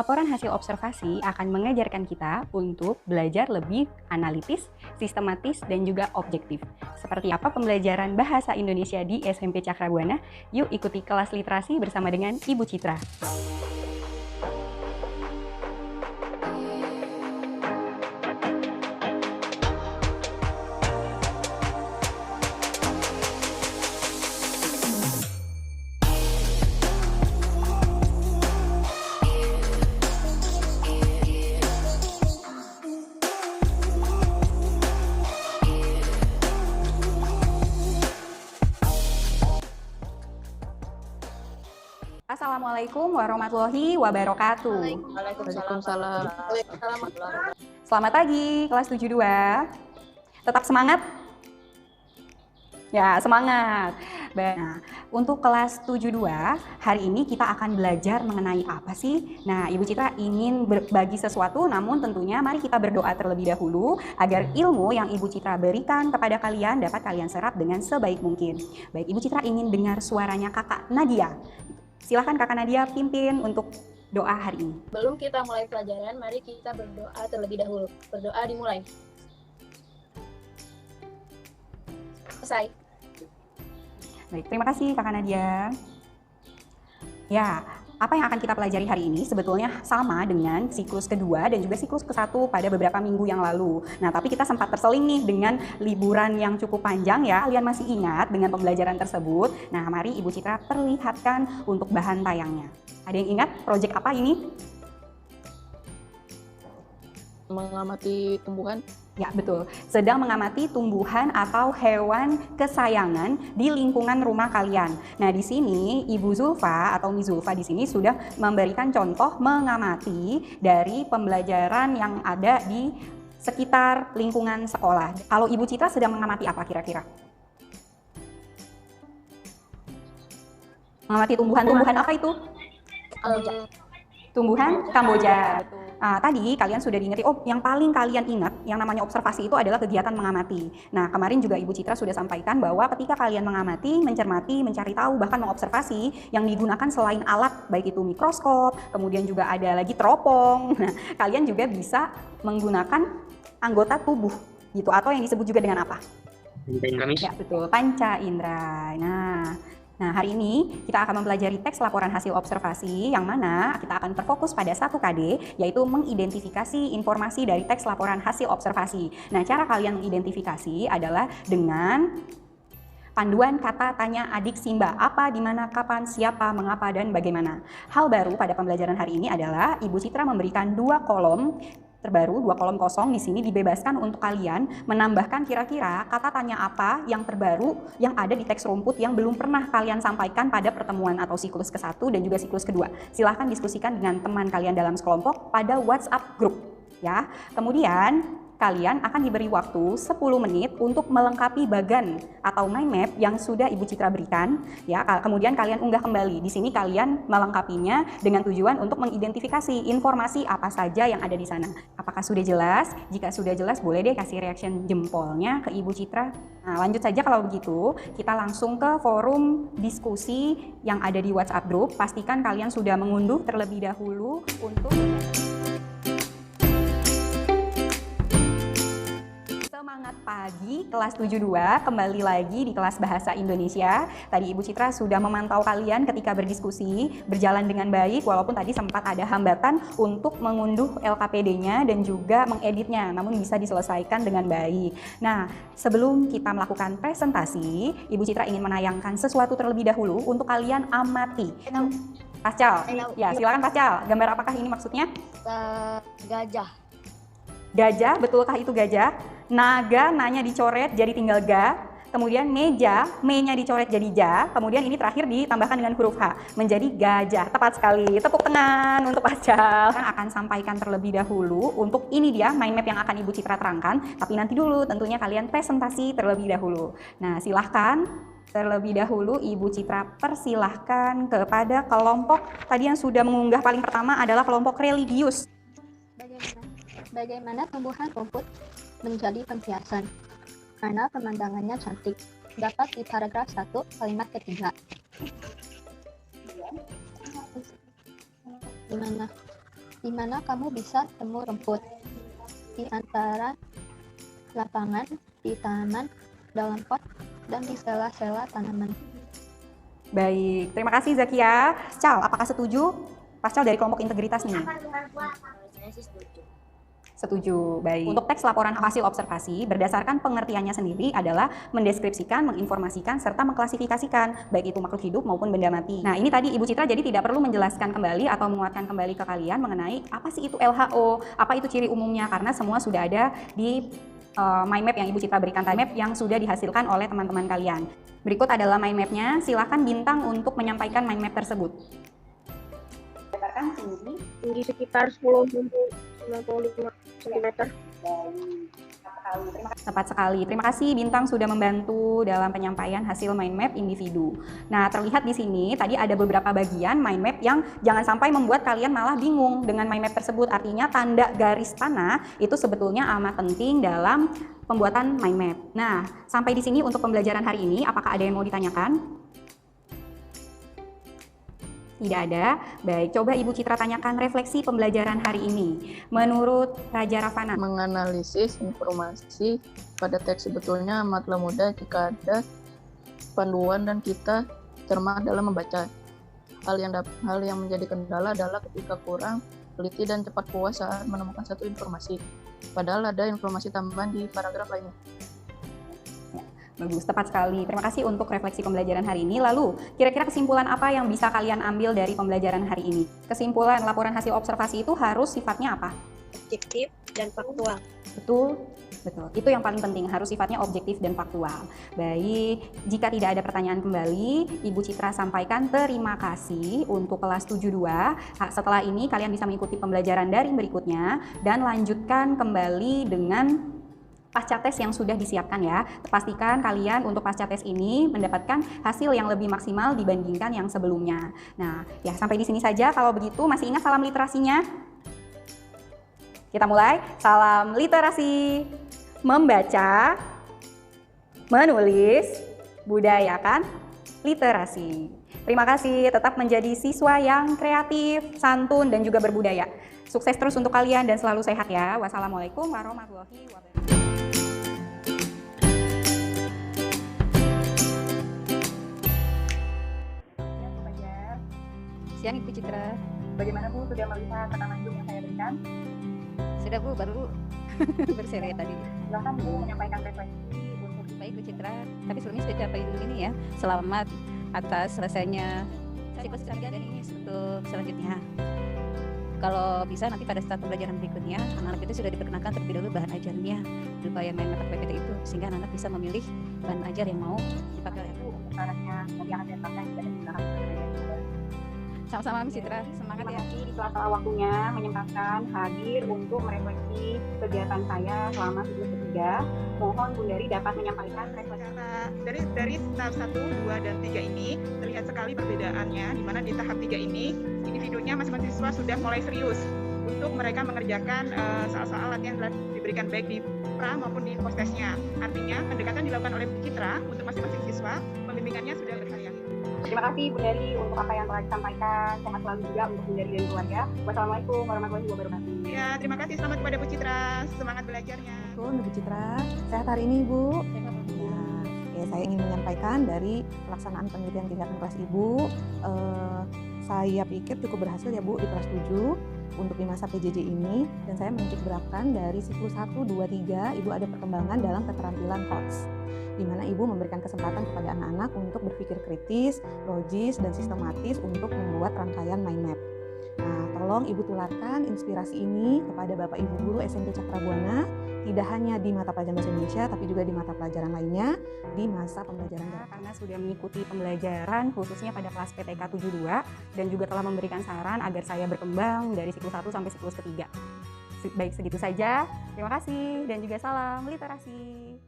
Laporan hasil observasi akan mengajarkan kita untuk belajar lebih analitis, sistematis, dan juga objektif. Seperti apa pembelajaran bahasa Indonesia di SMP Cakrabuana? Yuk ikuti kelas literasi bersama dengan Ibu Citra. Assalamualaikum warahmatullahi wabarakatuh. Waalaikumsalam. Selamat pagi, kelas 72. Tetap semangat? Ya, semangat. Nah, untuk kelas 72, hari ini kita akan belajar mengenai apa sih? Nah, Ibu Citra ingin berbagi sesuatu, namun tentunya mari kita berdoa terlebih dahulu agar ilmu yang Ibu Citra berikan kepada kalian dapat kalian serap dengan sebaik mungkin. Baik, Ibu Citra ingin dengar suaranya Kakak Nadia. Silakan Kakak Nadia pimpin untuk doa hari ini. Sebelum kita mulai pelajaran, mari kita berdoa terlebih dahulu. Berdoa dimulai. Selesai. Baik, terima kasih Kakak Nadia. Ya, apa yang akan kita pelajari hari ini sebetulnya sama dengan siklus kedua dan juga siklus ke-1 pada beberapa minggu yang lalu. Nah, tapi kita sempat terseling nih dengan liburan yang cukup panjang ya. Kalian masih ingat dengan pembelajaran tersebut? Nah, mari Ibu Citra perlihatkan untuk bahan tayangnya. Ada yang ingat proyek apa ini? Mengamati tumbuhan. Ya, betul. Sedang mengamati tumbuhan atau hewan kesayangan di lingkungan rumah kalian. Nah, di sini Ibu Zulfa atau Miss Zulfa di sini sudah memberikan contoh mengamati dari pembelajaran yang ada di sekitar lingkungan sekolah. Kalau Ibu Citra sedang mengamati apa kira-kira? Mengamati tumbuhan-tumbuhan apa itu? Tumbuhan Kamboja. Tadi kalian sudah diingetin, yang paling kalian ingat yang namanya observasi itu adalah kegiatan mengamati. Nah, kemarin juga Ibu Citra sudah sampaikan bahwa ketika kalian mengamati, mencermati, mencari tahu, bahkan mengobservasi, yang digunakan selain alat, baik itu mikroskop, kemudian juga ada lagi teropong. Nah, kalian juga bisa menggunakan anggota tubuh gitu, atau yang disebut juga dengan apa? Ya, betul, panca indera. Nah, hari ini kita akan mempelajari teks laporan hasil observasi yang mana kita akan terfokus pada 1 KD, yaitu mengidentifikasi informasi dari teks laporan hasil observasi. Nah, cara kalian mengidentifikasi adalah dengan panduan kata tanya adik Simba, apa, di mana, kapan, siapa, mengapa, dan bagaimana. Hal baru pada pembelajaran hari ini adalah Ibu Citra memberikan 2 kolom terbaru, 2 kolom kosong di sini dibebaskan untuk kalian menambahkan kira-kira kata tanya apa yang terbaru yang ada di teks rumput yang belum pernah kalian sampaikan pada pertemuan atau siklus ke-1 dan juga siklus kedua. Silahkan diskusikan dengan teman kalian dalam sekelompok pada WhatsApp group ya. Kemudian kalian akan diberi waktu 10 menit untuk melengkapi bagan atau mind map yang sudah Ibu Citra berikan ya. Kemudian kalian unggah kembali. Di sini kalian melengkapinya dengan tujuan untuk mengidentifikasi informasi apa saja yang ada di sana. Apakah sudah jelas? Jika sudah jelas, boleh deh kasih reaction jempolnya ke Ibu Citra. Nah, lanjut saja kalau begitu, kita langsung ke forum diskusi yang ada di WhatsApp group. Pastikan kalian sudah mengunduh terlebih dahulu untuk semangat pagi kelas 72, kembali lagi di kelas Bahasa Indonesia. Tadi Ibu Citra sudah memantau kalian ketika berdiskusi, berjalan dengan baik walaupun tadi sempat ada hambatan untuk mengunduh LKPD-nya dan juga mengeditnya, namun bisa diselesaikan dengan baik. Nah, sebelum kita melakukan presentasi, Ibu Citra ingin menayangkan sesuatu terlebih dahulu untuk kalian amati. Pascal, ya silakan Pascal, gambar apakah ini maksudnya? Gajah. Gajah, betulkah itu gajah? Naga, nanya dicoret jadi tinggal ga. Kemudian meja, me-nya dicoret jadi ja. Kemudian ini terakhir ditambahkan dengan huruf H menjadi gajah. Tepat sekali. Tepuk tangan untuk Pascal. Akan sampaikan terlebih dahulu untuk ini dia mind map yang akan Ibu Citra terangkan. Tapi nanti dulu tentunya kalian presentasi terlebih dahulu. Nah, silahkan terlebih dahulu Ibu Citra persilahkan kepada kelompok tadi yang sudah mengunggah paling pertama adalah kelompok religius. Bagaimana tumbuhan rumput menjadi penghiasan? Karena pemandangannya cantik. Dapat di paragraf 1 kalimat ketiga. Gimana? di mana kamu bisa temu rumput di antara lapangan, di taman, dalam pot, dan di sela-sela tanaman. Baik, terima kasih Zakia. Cal, apakah setuju? Pascal dari kelompok integritas nih. Saya sih setuju. Setuju, baik. Untuk teks laporan hasil observasi, berdasarkan pengertiannya sendiri adalah mendeskripsikan, menginformasikan, serta mengklasifikasikan, baik itu makhluk hidup maupun benda mati. Nah, ini tadi Ibu Citra jadi tidak perlu menjelaskan kembali atau menguatkan kembali ke kalian mengenai apa sih itu LHO, apa itu ciri umumnya, karena semua sudah ada di mind map yang Ibu Citra berikan tadi, map yang sudah dihasilkan oleh teman-teman kalian. Berikut adalah mind mapnya, silakan Bintang untuk menyampaikan mind map tersebut. Berdasarkan tinggi sekitar 10-95 cm. Tepat sekali. Terima kasih Bintang sudah membantu dalam penyampaian hasil mind map individu. Nah, terlihat di sini tadi ada beberapa bagian mind map yang jangan sampai membuat kalian malah bingung dengan mind map tersebut. Artinya tanda garis panah itu sebetulnya amat penting dalam pembuatan mind map. Nah, sampai di sini untuk pembelajaran hari ini, apakah ada yang mau ditanyakan? Tidak ada. Baik, coba Ibu Citra tanyakan refleksi pembelajaran hari ini. Menurut Raja Ravana, Menganalisis informasi pada teks sebetulnya amatlah mudah jika ada panduan dan kita cermat dalam membaca. Hal yang menjadi kendala adalah ketika kurang teliti dan cepat puas saat menemukan satu informasi. Padahal ada informasi tambahan di paragraf lainnya. bagus, tepat sekali. Terima kasih untuk refleksi pembelajaran hari ini. Lalu, kira-kira kesimpulan apa yang bisa kalian ambil dari pembelajaran hari ini? Kesimpulan laporan hasil observasi itu harus sifatnya apa? Objektif dan faktual. Betul. Betul, itu yang paling penting, harus sifatnya objektif dan faktual. Baik, jika tidak ada pertanyaan kembali, Ibu Citra sampaikan terima kasih untuk kelas 72. Setelah ini kalian bisa mengikuti pembelajaran daring berikutnya dan lanjutkan kembali dengan pasca tes yang sudah disiapkan ya. Pastikan kalian untuk pasca tes ini mendapatkan hasil yang lebih maksimal dibandingkan yang sebelumnya. Nah, ya sampai di sini saja. Kalau begitu masih ingat salam literasinya? Kita mulai. Salam literasi. Membaca, menulis, budayakan literasi. Terima kasih, tetap menjadi siswa yang kreatif, santun, dan juga berbudaya. Sukses terus untuk kalian dan selalu sehat ya. Wassalamualaikum warahmatullahi wabarakatuh. Siang Ibu Citra. Bagaimana Bu, sudah melihat rekaman Zoom yang saya berikan? Sudah Bu, baru berseri tadi. Silakan Bu menyampaikan refleksi untuk Baik Ibu Citra, tapi sebelumnya sudah ucapin ini ya, selamat atas selesainya siklus 3 dan ini untuk selanjutnya. Kalau bisa nanti pada saat pembelajaran berikutnya, anak-anak itu sudah diperkenalkan terlebih dahulu bahan ajarnya berupa yang main mata PPT itu, sehingga anak-anak bisa memilih bahan ajar yang mau dipakai oleh untuk syaratnya yang akan datang juga di belakang. sama-sama Miss Citra, semangat Terima ya. kasih di sela-sela waktunya menyempatkan hadir untuk merefleksi kegiatan saya selama siklus ketiga. Mohon Bundari dapat menyampaikan refleksi. Dari tahap 1, 2, dan 3 ini terlihat sekali perbedaannya, di mana di tahap 3 ini individunya masing-masing siswa sudah mulai serius untuk mereka mengerjakan soal-soal latihan yang telah diberikan baik di pra maupun di post testnya. Artinya pendekatan dilakukan oleh Bu Citra untuk masing-masing siswa, pembimbingannya sudah berhasil. Terima kasih Bundari untuk apa yang telah disampaikan. Sehat selalu juga untuk Bundari dan keluarga. Wassalamualaikum warahmatullahi wabarakatuh. Ya, terima kasih. Selamat kepada Bu Citra. Semangat belajarnya. Assalamualaikum Ibu Citra, sehat hari ini Ibu? Ya, saya ingin menyampaikan dari pelaksanaan penelitian tingkatan kelas Ibu, saya pikir cukup berhasil ya Bu di kelas 7 untuk di masa PJJ ini, dan saya menitik beratkan dari siklus 1, 2, 3 Ibu ada perkembangan dalam keterampilan HOTS, di mana Ibu memberikan kesempatan kepada anak-anak untuk berpikir kritis, logis, dan sistematis untuk membuat rangkaian mind map. Nah, tolong Ibu tularkan inspirasi ini kepada Bapak Ibu Guru SMP Cakrabuana, tidak hanya di mata pelajaran Bahasa Indonesia, tapi juga di mata pelajaran lainnya di masa pembelajaran jarak. Karena sudah mengikuti pembelajaran khususnya pada kelas PTK 72 dan juga telah memberikan saran agar saya berkembang dari siklus 1 sampai siklus ketiga. Baik, segitu saja. Terima kasih dan juga salam literasi.